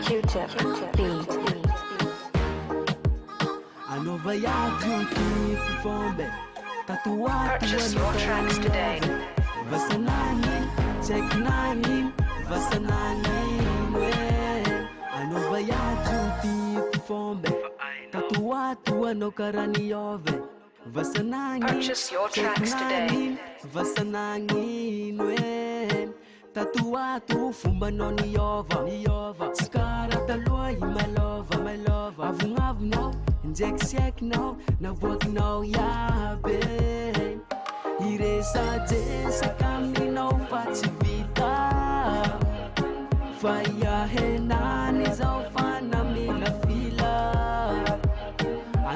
Q-tip, beat. Nova Jah perform Purchase your tracks today. Vasanangin, check nangin, vasanangin, Nova Jah perform Tatuatu no karaniove. Vasanangin, Purchase your tracks today. Vasanangin, Tatuatu fumba no Niova. Skara taloi, my love. Avungav no, inject sick no, na work no yabe. Iresa jesa kami no fativita. Faya henani zaufana mila fila.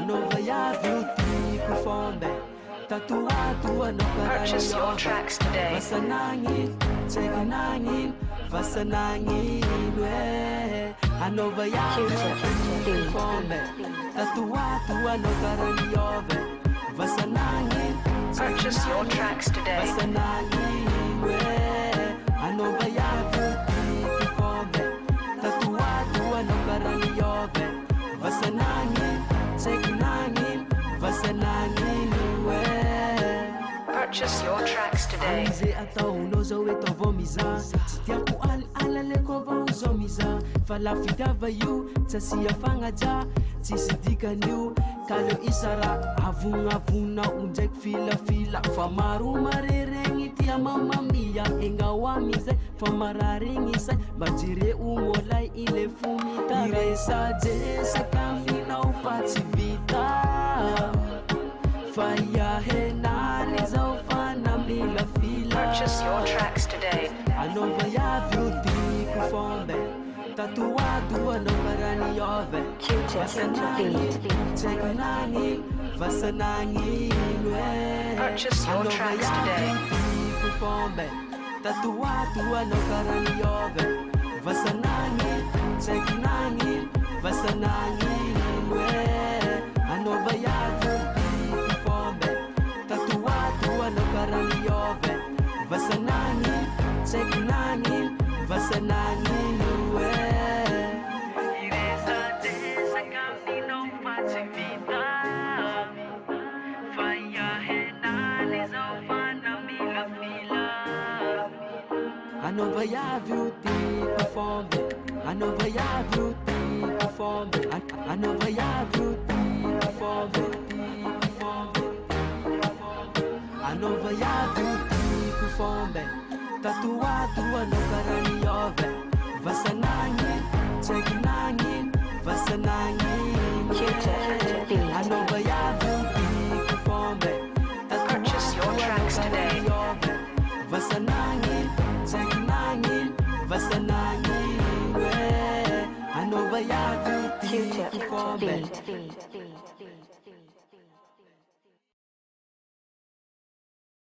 Nova Jah beauty perform Tatuatu no Purchase your tracks today. Vasanangin, check nangin, vasanangin, Nova Jah perform Tatuatu no karaniove. Vasanangin, Purchase your tracks today. vasanangin, Nova Jah perform Tatuatu no karaniove. Vasanangin, check nangin, vasanangin, Purchase your tracks today. Alize atao unozo weto vomiza. Sitiaku ala leko vozomiza. Fala fitava yu, tsasia fangaja. Tsisidika new, kalo isara. Avuna unjek fila. Famaru marerengi tia mama mia. Enga wamize, famararengi say. Bajire umolai ile fumita. Iresa jesa kamina ufativita. Fire henani zaufana mila fila. Purchase your tracks today. Nova Jah beauty perform Tatuatu no karaniove. Q-tip, beat. Check nangin, vasanangin, Purchase your tracks today. Perform Tatuatu no karaniove. Vasanangin, check nangin, vasanangin, Nova Jah perform Tatuatu no karaniove. Vasanangin, check nangin, vasanangin, Iresa desa camino fativita. Faya henani zaufana mila fila. Nova Jah beauty perform Nova Jah beauty perform Nova Jah beauty perform Nova Jah beauty perform Tatuatu no karaniove. Vasanangin, check nangin, vasanangin, Q-tip, beat. Nova Jah beauty perform Purchase your tracks today. Vasanangin, check nangin, vasanangin.